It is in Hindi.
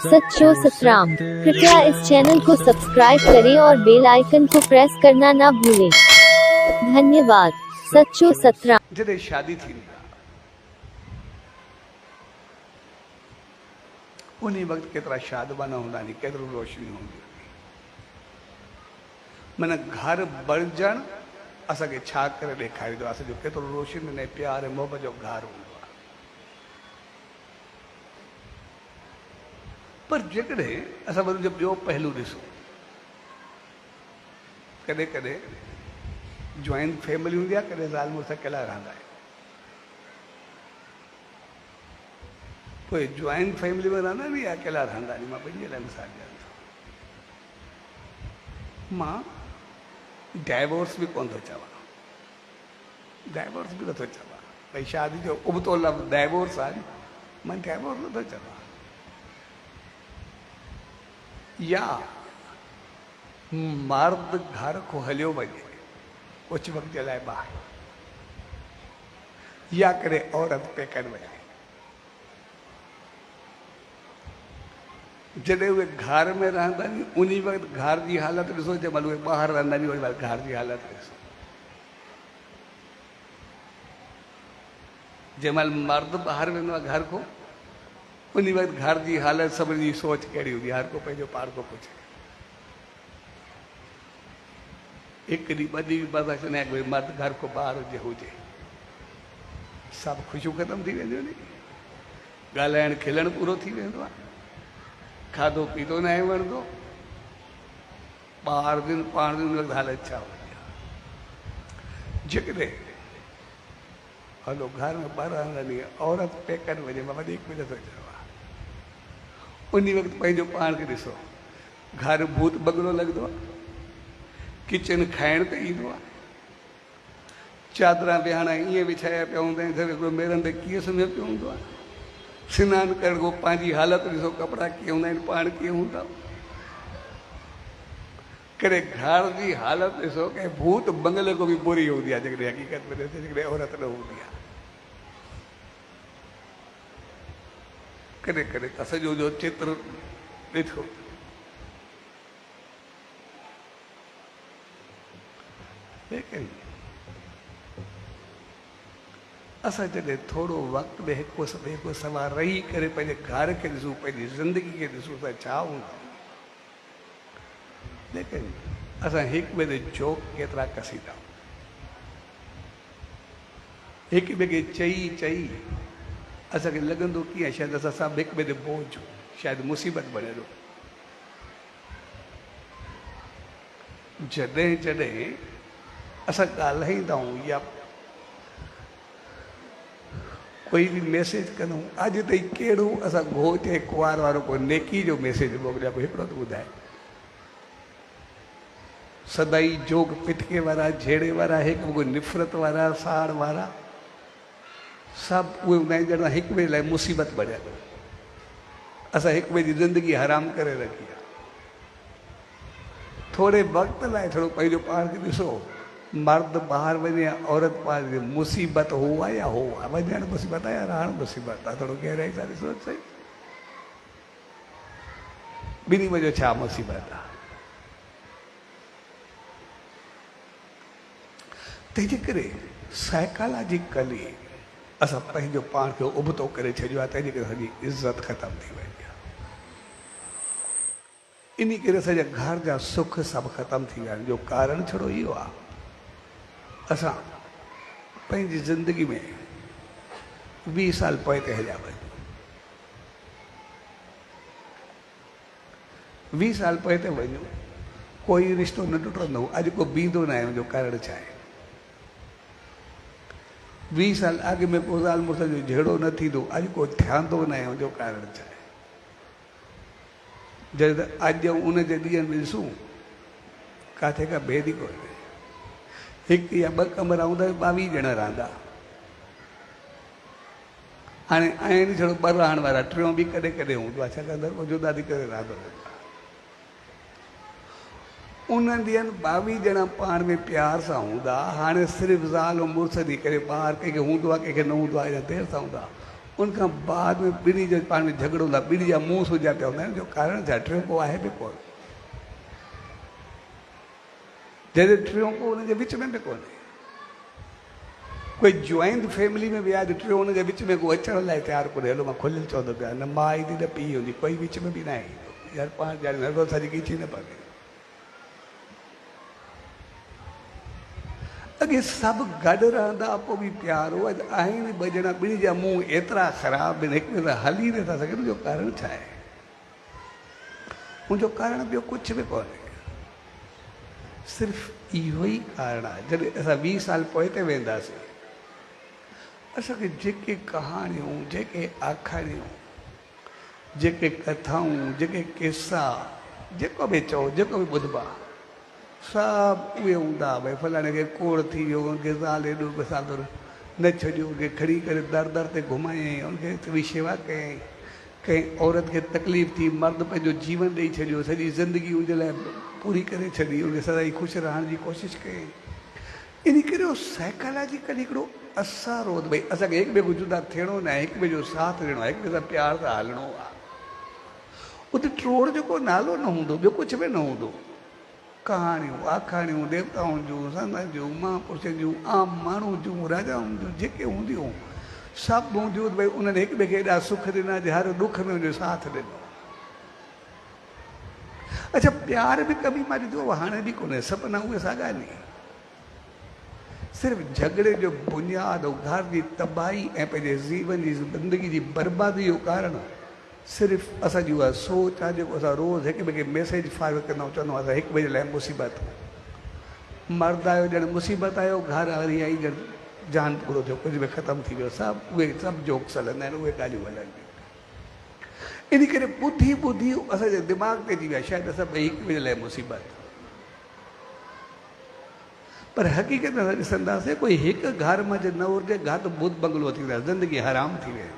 सच्चो सतराम। कृपया इस चैनल को सब्सक्राइब करें और बेल आइकन को प्रेस करना ना भूलें। धन्यवाद। सच्चो सतराम। जॾहिं शादी थींदी आहे उन वक़्तु केतिरा शादबाना हूंदा नी, केतिरो रोशनी हूंदी। माना घर बणजण असांखे छा करे ॾेखारींदो आहे, असांजो केतिरो रोशनी ऐं प्यार ऐं मोहबत जो घर हूंदो आहे। पर जेकॾहिं असां वरी जो ॿियो पहलू ॾिसूं, कॾहिं कॾहिं जॉइंट फैमिली हूंदी आहे, कॾहिं ज़ाल मुड़ुस अकेला रहंदा आहिनि। पोइ जॉइंट फैमिली में रहंदा नी या अकेला रहंदा नी, मां ॿिन्ही लाइ मिसाल ॾियां थो। मां डाइवोर्स बि कोन थो चवां, डाइवोर्स बि नथो चवां, भई शादी जो उबतो लफ़्ज़ डाइवोर्स आहे, मां डाइवोर्स नथो चवां। या मर्द घर को हलियो वञे कुछ वक़्त जे लाइ ॿाहिरि, या करे औरत पेकनि वञे। जॾहिं उहे घर में रहंदा नी उन वक़्तु घर जी हालत ॾिसो, जंहिं महिल उहे ॿाहिरि रहंदा नी वरी घर जी हालत ॾिसो। जंहिं महिल मर्द ॿाहिरि वेंदो आहे घर को, उन वक़्तु घर जी हालत सभिनी जी सोच कहिड़ी हूंदी आहे, हर को पंहिंजो पाण को पुछे। हिकु ॾींहुं ॿ ॾींहं बर्दाश्त न आहे, कोई मर्द घर को ॿार हुजे, सभु ख़ुशियूं ख़तमु थी वेंदियूं नी, ॻाल्हाइणु खिलणु पूरो थी वेंदो आहे, खाधो पीतो न आहे वणंदो, ॿार दिन पाण दिन हालत छा हूंदी आहे। जेकॾहिं हलो घर में ॿार रहंदा, औरत पेकनि वञे, मां वधीक कुझु नथो चवां। उन वक़्तु पंहिंजो पाण खे ॾिसो, घर भूत बंगलो लॻंदो आहे, किचन खाइण ते ईंदो आहे, चादरां विहाणा ईअं विछाया पिया हूंदा आहिनि, हिकिड़ो मेरनि ते कीअं सुम्हियो पियो हूंदो आहे, सनानु करण खां पंहिंजी हालत ॾिसो, कपिड़ा कीअं हूंदा आहिनि, पाण कीअं हूंदा। कॾहिं घर जी हालत ॾिसो, कंहिं भूत बंगले को बि बुरी हूंदी आहे, जेकॾहिं हक़ीक़त में ॾिसे, जेकॾहिं औरत न हूंदी आहे। कॾहिं कॾहिं त सॼो जो चित्र ॾिठो, लेकिन असां जॾहिं थोरो वक़्तु में हिकु सवा रही करे पंहिंजे घर खे ॾिसूं, पंहिंजी ज़िंदगी खे ॾिसूं त छा हूंदो। लेकिन असां हिकु ॿिए ते जोक केतिरा कसींदा, हिकु ॿिए खे चई चई असांखे लॻंदो कीअं शायदि असां सभु हिकु ॿिए ते बोझ, शायदि मुसीबत बणे थो। जॾहिं जॾहिं असां ॻाल्हाईंदा आहियूं या कोई बि मैसेज कंदा आहियूं, अॼु ताईं कहिड़ो असां घोच ऐं कुंवार वारो को नेकी जो मैसेज मोकिलिया, पोइ हिकिड़ो त ॿुधाए। सदाई जोग पिटके वारा, झेड़े वारा, हिकु ॿिए निफ़रत वारा, साड़ वारा, सभु उहे हूंदा आहिनि ॼणा हिकु ॿिए लाइ मुसीबत बणियल। असां हिकु ॿिए जी ज़िंदगी हराम करे रखी आहे। थोरे वक़्त लाइ थोरो पंहिंजो पाण खे ॾिसो, मर्द ॿाहिरि वञे, औरत पाण मुसीबत हो आहे या हो आहे, वञणु मुसीबत आहे या रहणु मुसीबत आहे, थोरो गहराई सां ॾिसो सही, ॿिन्ही वजह छा मुसीबत आहे। तंहिंजे करे साइकोलॉजिकली असां पंहिंजो पाण खे उबतो करे छॾियो आहे, तंहिंजे करे असांजी इज़त ख़तमु थी वई आहे। इन करे असांजा घर जा सुख सभु ख़तमु थी विया आहिनि। जो कारण छड़ो इहो आहे, असां पंहिंजी ज़िंदगी में 20 साल पोइ ते हलिया वञूं, 20 साल पोइ ते वञूं, कोई रिश्तो न टुटंदो, अॼु को बीहंदो न आहे। जो कारण छा आहे, 20 साल अॻु में को ज़ाल मुड़ुस जो झेड़ो न थींदो, अॼु को थियंदो न आहे। जो कारण छा आहे, जॾहिं त अॼु उन जे ॾींहंनि में ॾिसूं किथे का भेद ई कोन्हे। हिकु या ॿ कमरा हूंदा, 22 ॼणा रहंदा, हाणे आहिनि छड़ो 2 रहण वारा, 3 बि कॾहिं कॾहिं हूंदो आहे, छाकाणि त जुदा थी करे रहंदो। उन्हनि ॾींहंनि 22 ॼणा पाण में प्यार सां हूंदा, हाणे सिर्फ़ु ज़ाल ऐं मुड़ुस थी करे ॿार कंहिंखे हूंदो आहे, कंहिंखे न हूंदो आहे, या देरि सां हूंदा। उनखां बाद में ॿिन्ही जो पाण में झगड़ो हूंदो आहे, ॿिन्ही जा मुंहुं सुजा पिया हूंदा आहिनि, जो कारण छा टियों को आहे बि कोन, जॾहिं टियों को हुनजे विच में बि कोन्हे। कोई जॉइंट फैमिली में विया त टियों हुनजे विच में को अचण लाइ तयारु कोन्हे, हलो मां खुलियल चवंदो पिया, न मां ईंदी न पीउ हूंदी, कोई विच में बि न आहे यार, पाण ॼाणे नर्वस सां जेकी थी न पवे। अॻे सभु गॾु रहंदा पोइ बि प्यार हो, अॼु आहिनि ॿ ॼणा, ॿिन्ही जा मुंहुं एतिरा ख़राबु आहिनि, हिक ॿिए सां हली नथा सघनि, जो कारण छा आहे? हुनजो कारण ॿियो कुझु बि कोन्हे, सिर्फ़ु इहो ई कारण आहे। जॾहिं असां 20 साल पोइ ते वेंदासीं, असांखे जेके कहाणियूं, जेके आखाणियूं, जेके कथाऊं, जेके किसा, जेको बि चओ, जेको बि ॿुधबा, सभु उहे हूंदा। भई फलाणे खे कोड़ थी वियो, हुनखे ज़ाल एॾो सादो न छॾियो, हुनखे खणी करे दर दर ते घुमायईं, हुनखे थोरी शेवा कयईं, कंहिं औरत खे तकलीफ़ थी, मर्द पंहिंजो जीवन ॾेई छॾियो, सॼी ज़िंदगी हुनजे लाइ पूरी करे छॾी, हुनखे सदाईं ख़ुशि रहण जी कोशिशि कयईं। इन करे उहो साइकोलॉजिकल हिकिड़ो असर हो, भई असांखे हिक ॿिए खां जुदा थियणो न आहे, हिक ॿिए जो साथ ॾियणो आहे, हिक ॿिए सां प्यार सां हलणो आहे। उते ट्रोड़ जो को नालो न हूंदो, ॿियो कुझु बि न हूंदो। कहाणियूं, आखाणियूं, देवताउनि जूं, संतनि जूं, महापुरुषनि जूं, आम माण्हू जूं, राजाउनि जूं, जेके हूंदियूं सभु हूंदियूं। भई उन्हनि हिक ॿिए खे एॾा सुख ॾिना, जे हर दुख में हुनजो साथ ॾिनो। अच्छा, प्यार बि कभी मां ॾिठो हाणे बि कोन्हे, सपना उहे साॻा आहिनि। सिर्फ़ु झगड़े जो बुनियाद ऐं घर जी तबाही ऐं पंहिंजे जीवन जी ज़िंदगी जी बर्बादी जो कारण सिर्फ़ु असांजी उहा सोच आहे, जेको असां रोज़ु हिक ॿिए खे मैसेज फॉरवर्ड कंदा आहियूं, चवंदा आहियूं हिक ॿिए जे लाइ मुसीबत। मर्द आयो ॼण मुसीबत आयो, घर वारी आई ॼण जान पूरो थियो, कुझु बि ख़तमु थी वियो, सभु उहे सभु जोक्स हलंदा आहिनि, उहे ॻाल्हियूं हलंदियूं। इन करे ॿुधी ॿुधी असांजे दिमाग़ ते अची विया शायदि असां ॿई हिक ॿिए जे लाइ मुसीबत। पर हक़ीक़त में ॾिसंदासीं, कोई हिकु घर में जे न हुजे, घर त भूत बंगलो थी वियो, ज़िंदगी हराम थी वई।